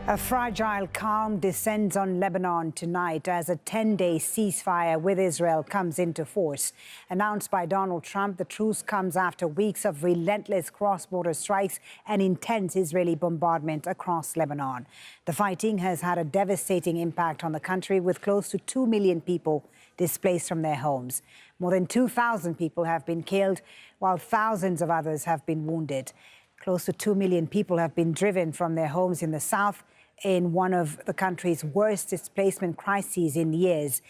A fragile calm descends on Lebanon tonight as a 10-day ceasefire with Israel comes into force. Announced by Donald Trump, the truce comes after weeks of relentless cross-border strikes and intense Israeli bombardment across Lebanon. The fighting has had a devastating impact on the country, with close to 2 million people displaced from their homes. More than 2,000 people have been killed, while thousands of others have been wounded. Close to 2 million people have been driven from their homes in the south, in one of the country's worst displacement crises in years.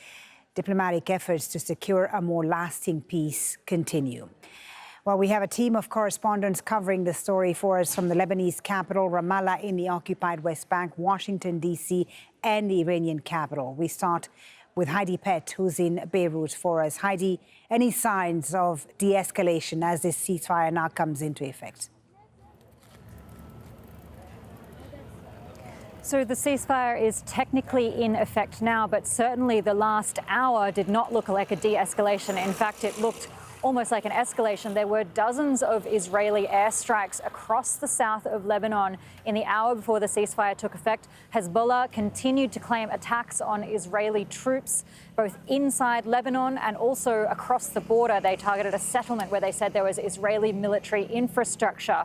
Diplomatic efforts to secure a more lasting peace continue. Well, we have a team of correspondents covering the story for us from the Lebanese capital, Ramallah in the occupied West Bank, Washington, D.C., and the Iranian capital. We start with Heidi Pett, who's in Beirut for us. Heidi, any signs of de-escalation as this ceasefire now comes into effect? So the ceasefire is technically in effect now, but certainly the last hour did not look like a de-escalation. In fact, it looked almost like an escalation. There were dozens of Israeli airstrikes across the south of Lebanon in the hour before the ceasefire took effect. Hezbollah continued to claim attacks on Israeli troops, both inside Lebanon and also across the border. They targeted a settlement where they said there was Israeli military infrastructure.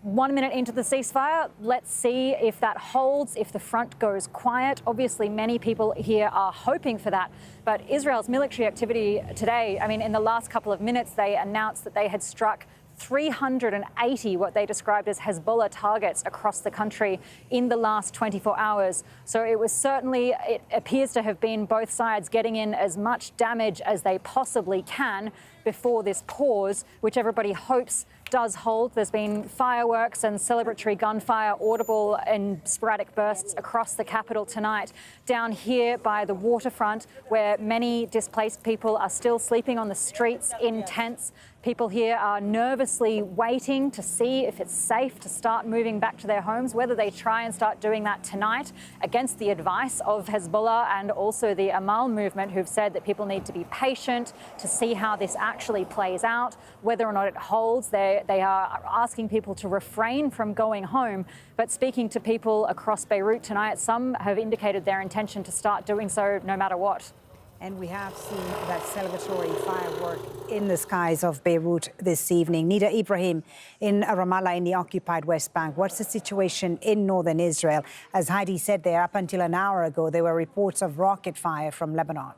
1 minute into the ceasefire, let's see if that holds, if the front goes quiet. Obviously, many people here are hoping for that. But Israel's military activity today, in the last couple of minutes, they announced that they had struck 380 what they described as Hezbollah targets across the country in the last 24 hours. So it appears to have been both sides getting in as much damage as they possibly can before this pause, which everybody hopes does hold. There's been fireworks and celebratory gunfire audible in sporadic bursts across the capital tonight. Down here by the waterfront, where many displaced people are still sleeping on the streets in tents. People here are nervously waiting to see if it's safe to start moving back to their homes, whether they try and start doing that tonight against the advice of Hezbollah and also the Amal movement, who've said that people need to be patient to see how this actually plays out, whether or not it holds. They are asking people to refrain from going home. But speaking to people across Beirut tonight, some have indicated their intention to start doing so no matter what. And we have seen that celebratory firework in the skies of Beirut this evening. Nida Ibrahim in Ramallah in the occupied West Bank. What's the situation in northern Israel? As Heidi said there, up until an hour ago, there were reports of rocket fire from Lebanon.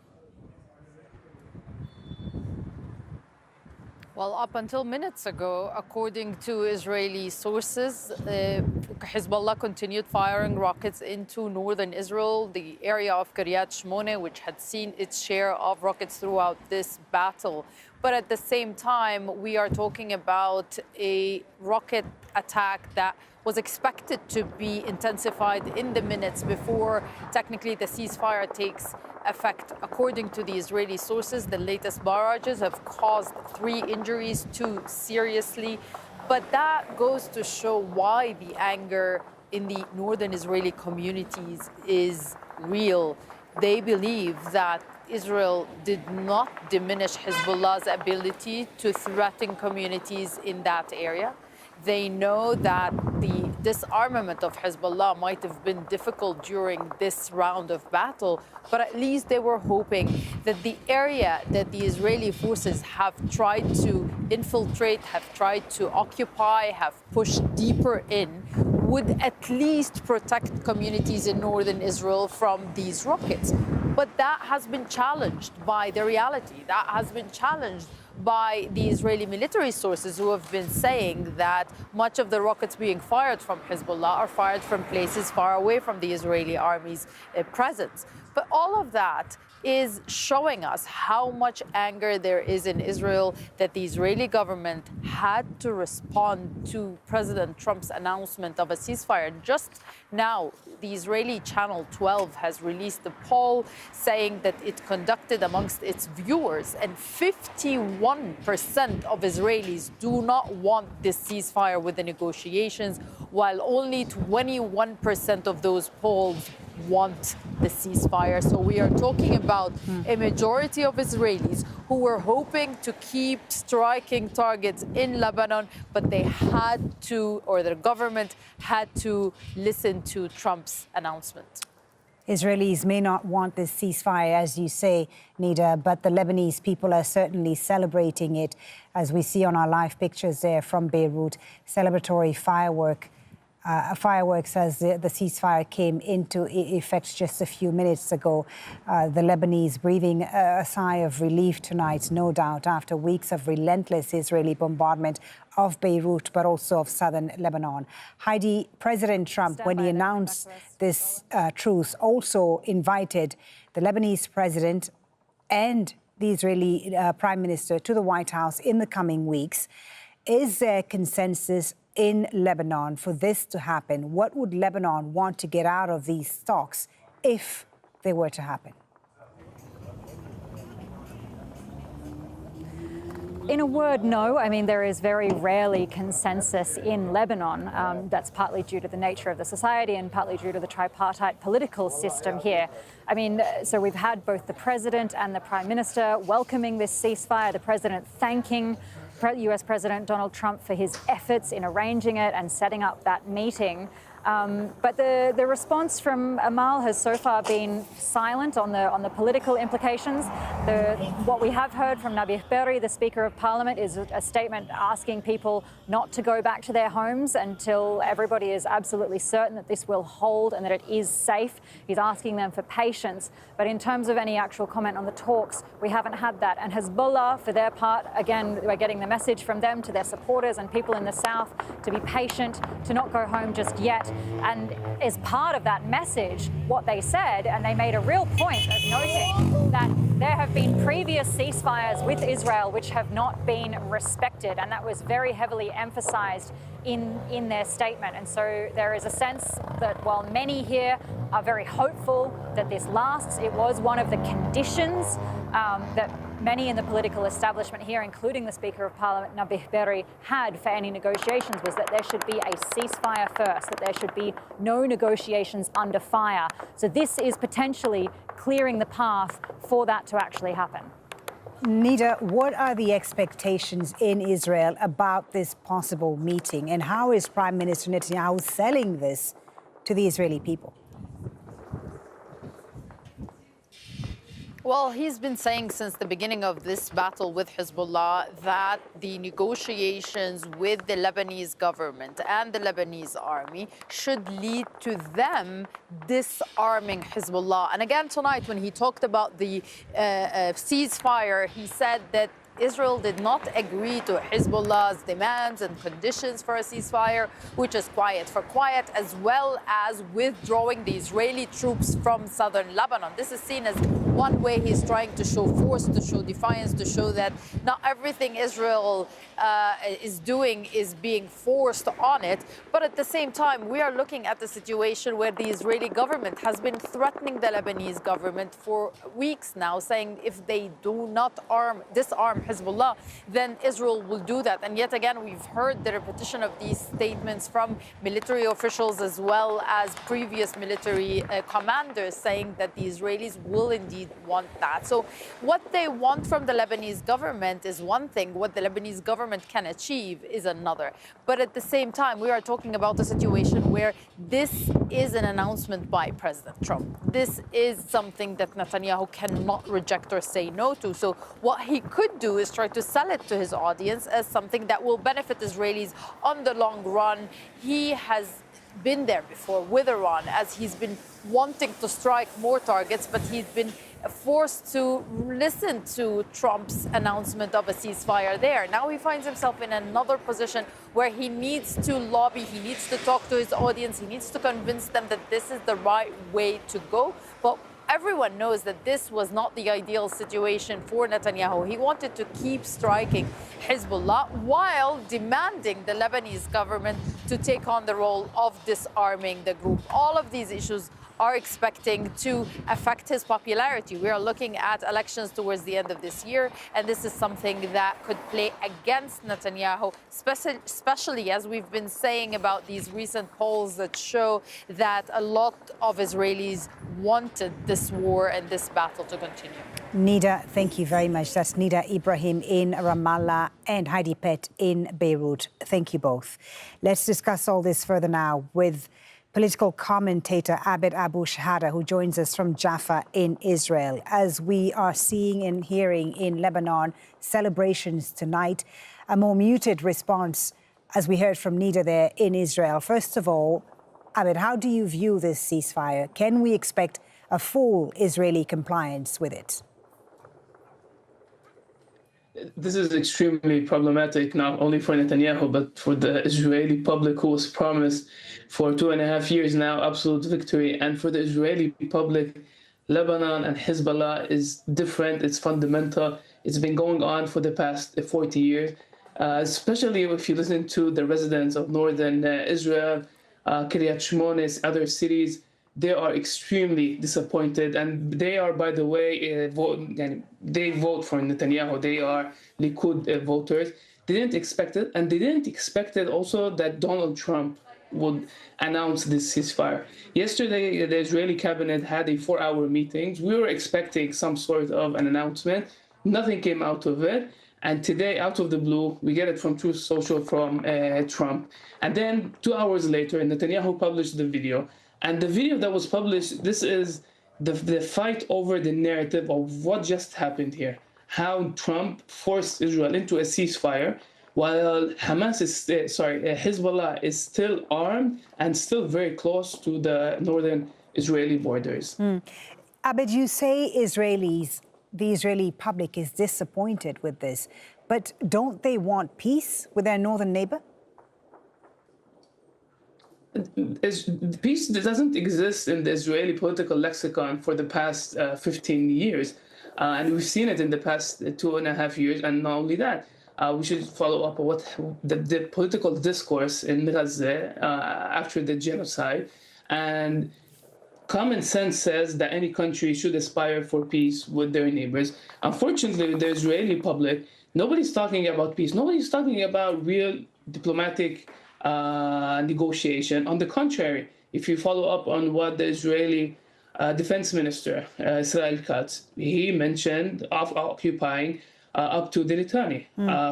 Well, up until minutes ago, according to Israeli sources, Hezbollah continued firing rockets into northern Israel, the area of Kiryat Shmone, which had seen its share of rockets throughout this battle. But at the same time, we are talking about a rocket attack that was expected to be intensified in the minutes before technically the ceasefire takes effect. According to the Israeli sources, the latest barrages have caused 3 injuries, 2 seriously. But that goes to show why the anger in the northern Israeli communities is real. They believe that Israel did not diminish Hezbollah's ability to threaten communities in that area. They know that the disarmament of Hezbollah might have been difficult during this round of battle, but at least they were hoping that the area that the Israeli forces have tried to infiltrate, have tried to occupy, have pushed deeper in, would at least protect communities in northern Israel from these rockets. But that has been challenged by the reality. That has been challenged by the Israeli military sources, who have been saying that much of the rockets being fired from Hezbollah are fired from places far away from the Israeli army's presence. But all of that is showing us how much anger there is in Israel, that the Israeli government had to respond to President Trump's announcement of a ceasefire. Just now, the Israeli Channel 12 has released a poll saying that it conducted amongst its viewers, and 51% of Israelis do not want this ceasefire with the negotiations, while only 21% of those polls want the ceasefire. So we are talking about a majority of Israelis who were hoping to keep striking targets in Lebanon, but they had to, or their government had to listen to Trump's announcement. Israelis may not want this ceasefire, as you say, Nida, but the Lebanese people are certainly celebrating it, as we see on our live pictures there from Beirut. Celebratory fireworks as the ceasefire came into effect just a few minutes ago. The Lebanese breathing a sigh of relief tonight, no doubt, after weeks of relentless Israeli bombardment of Beirut, but also of southern Lebanon. Heidi, President Trump, when he announced this truce, also invited the Lebanese president and the Israeli Prime Minister to the White House in the coming weeks. Is there consensus in Lebanon for this to happen? What would Lebanon want to get out of these talks if they were to happen? In a word, no. I mean, there is very rarely consensus in Lebanon. That's partly due to the nature of the society and partly due to the tripartite political system here. I mean, so we've had both the president and the prime minister welcoming this ceasefire, the president thanking US President Donald Trump for his efforts in arranging it and setting up that meeting. But the response from Amal has so far been silent on the political implications. What we have heard from Nida Ibrahim, the Speaker of Parliament, is a statement asking people not to go back to their homes until everybody is absolutely certain that this will hold and that it is safe. He's asking them for patience. But in terms of any actual comment on the talks, we haven't had that. And Hezbollah, for their part, again, we're getting the message from them to their supporters and people in the south to be patient, to not go home just yet. And as part of that message, what they said, and they made a real point of noting that there have been previous ceasefires with Israel which have not been respected, and that was very heavily emphasized in their statement. And so there is a sense that while many here are very hopeful that this lasts, it was one of the conditions that many in the political establishment here, including the Speaker of Parliament, Nida Ibrahim, had for any negotiations, was that there should be a ceasefire first, that there should be no negotiations under fire. So this is potentially clearing the path for that to actually happen. Nida, what are the expectations in Israel about this possible meeting, and how is Prime Minister Netanyahu selling this to the Israeli people? Well, he's been saying since the beginning of this battle with Hezbollah that the negotiations with the Lebanese government and the Lebanese army should lead to them disarming Hezbollah. And again, tonight, when he talked about the ceasefire, he said that Israel did not agree to Hezbollah's demands and conditions for a ceasefire, which is quiet for quiet, as well as withdrawing the Israeli troops from southern Lebanon. This is seen as one way he's trying to show force, to show defiance, to show that not everything Israel is doing is being forced on it. But at the same time, we are looking at the situation where the Israeli government has been threatening the Lebanese government for weeks now, saying if they do not disarm Hezbollah, then Israel will do that. And yet again, we've heard the repetition of these statements from military officials as well as previous military commanders saying that the Israelis will indeed want that. So what they want from the Lebanese government is one thing. What the Lebanese government can achieve is another. But at the same time, we are talking about a situation where this is an announcement by President Trump. This is something that Netanyahu cannot reject or say no to. So what he could do is try to sell it to his audience as something that will benefit Israelis on the long run. He has been there before with Iran, as he's been wanting to strike more targets, but he's been forced to listen to Trump's announcement of a ceasefire there. Now he finds himself in another position where he needs to lobby, he needs to talk to his audience, he needs to convince them that this is the right way to go. But everyone knows that this was not the ideal situation for Netanyahu. He wanted to keep striking Hezbollah while demanding the Lebanese government to take on the role of disarming the group. All of these issues are expecting to affect his popularity. We are looking at elections towards the end of this year, and this is something that could play against Netanyahu, especially as we've been saying about these recent polls that show that a lot of Israelis wanted this war and this battle to continue. Nida, thank you very much. That's Nida Ibrahim in Ramallah and Heidi Pett in Beirut. Thank you both. Let's discuss all this further now with political commentator Abed Abou Shhadeh, who joins us from Jaffa in Israel. As we are seeing and hearing in Lebanon, celebrations tonight, a more muted response, as we heard from Nida there in Israel. First of all, Abed, how do you view this ceasefire? Can we expect a full Israeli compliance with it? This is extremely problematic, not only for Netanyahu, but for the Israeli public, who was promised for 2.5 years now absolute victory. And for the Israeli public, Lebanon and Hezbollah is different. It's fundamental. It's been going on for the past 40 years, especially if you listen to the residents of northern Israel, Kiryat Shmonis, other cities. They are extremely disappointed, and they are, by the way, they vote for Netanyahu. They are Likud voters. They didn't expect it, and they didn't expect it also that Donald Trump would announce this ceasefire. Yesterday, the Israeli cabinet had a 4-hour meeting. We were expecting some sort of an announcement. Nothing came out of it. And today, out of the blue, we get it from Truth Social from Trump. And then 2 hours later, Netanyahu published the video. And the video that was published, this is the fight over the narrative of what just happened here. How Trump forced Israel into a ceasefire while Hezbollah is still armed and still very close to the northern Israeli borders. Abed, you say the Israeli public is disappointed with this, but don't they want peace with their northern neighbor? Peace doesn't exist in the Israeli political lexicon for the past 15 years. And we've seen it in the past 2.5 years. And not only that, we should follow up on what the political discourse in Gaza after the genocide. And common sense says that any country should aspire for peace with their neighbors. Unfortunately, with the Israeli public, nobody's talking about peace. Nobody's talking about real diplomatic negotiation. On the contrary, if you follow up on what the Israeli defense minister, Israel Katz, he mentioned of occupying up to the Litani.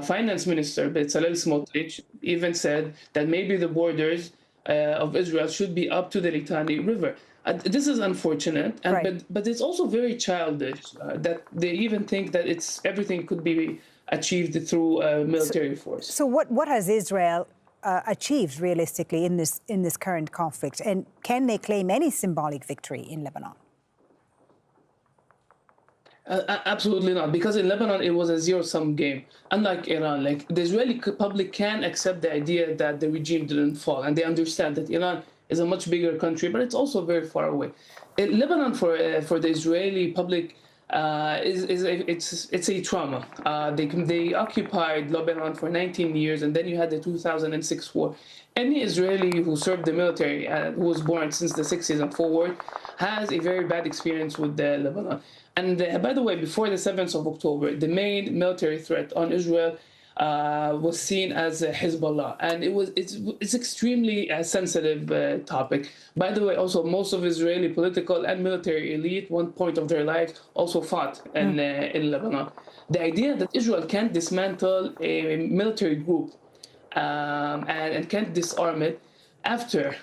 Finance minister, Bezalel Smotrich, even said that maybe the borders of Israel should be up to the Litani River. This is unfortunate, and, right. but it's also very childish that they even think that everything could be achieved through military force. So what has Israel achieved realistically in this current conflict, and can they claim any symbolic victory in Lebanon? Absolutely not, because in Lebanon it was a zero-sum game. Unlike Iran, like the Israeli public can accept the idea that the regime didn't fall, and they understand that Iran is a much bigger country, but it's also very far away. Lebanon, for the Israeli public, it's a trauma. They occupied Lebanon for 19 years, and then you had the 2006 war. Any Israeli who served the military, who was born since the 60s and forward, has a very bad experience with Lebanon. And by the way, before the 7th of October, the main military threat on Israel was seen as Hezbollah, and it's extremely sensitive topic. By the way, also most of Israeli political and military elite, one point of their lives, also fought in Lebanon. The idea that Israel can't dismantle a military group and can't disarm it after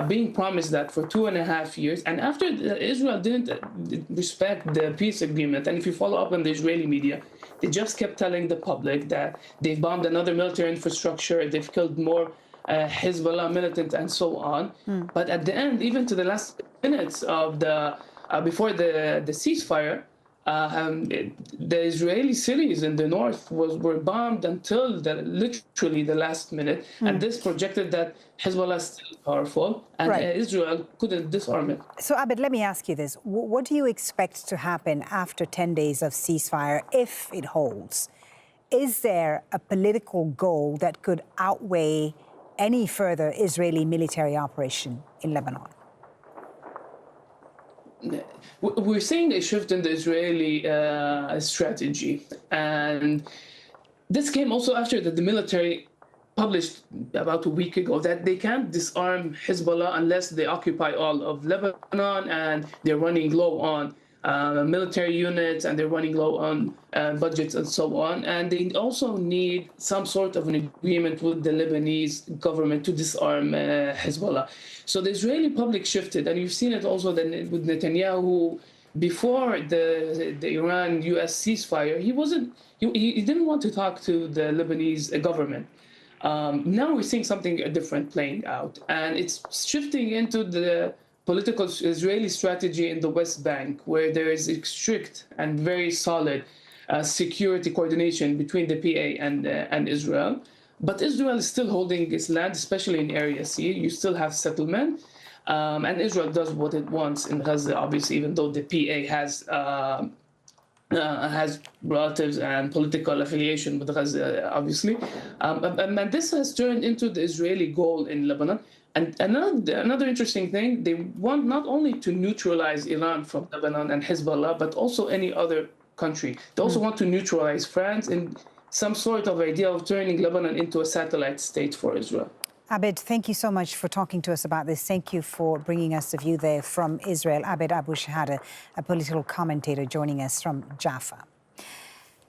being promised that for 2.5 years, and after Israel didn't respect the peace agreement. And if you follow up on the Israeli media, they just kept telling the public that they've bombed another military infrastructure, they've killed more Hezbollah militants, and so on. But at the end, even to the last minutes of before the ceasefire, the Israeli cities in the north were bombed until literally the last minute, and this projected that Hezbollah is still powerful, and right. Israel couldn't disarm it. So, Abed, let me ask you this. What do you expect to happen after 10 days of ceasefire, if it holds? Is there a political goal that could outweigh any further Israeli military operation in Lebanon? we're seeing a shift in the Israeli strategy. And this came also after that the military published about a week ago that they can't disarm Hezbollah unless they occupy all of Lebanon, and they're running low on military units, and they're running low on budgets and so on. And they also need some sort of an agreement with the Lebanese government to disarm Hezbollah. So the Israeli public shifted, and you've seen it also then with Netanyahu. Before the Iran-US ceasefire, he didn't want to talk to the Lebanese government. Now we're seeing something different playing out, and it's shifting into the political Israeli strategy in the West Bank, where there is a strict and very solid security coordination between the PA and Israel. But Israel is still holding its land, especially in Area C. You still have settlement. And Israel does what it wants in Gaza, obviously, even though the PA has relatives and political affiliation with Gaza, obviously. And this has turned into the Israeli goal in Lebanon. And another interesting thing, they want not only to neutralize Iran from Lebanon and Hezbollah, but also any other country. They also want to neutralize France in some sort of idea of turning Lebanon into a satellite state for Israel. Abed, thank you so much for talking to us about this. Thank you for bringing us the view there from Israel. Abed Abou Shhadeh, a political commentator, joining us from Jaffa.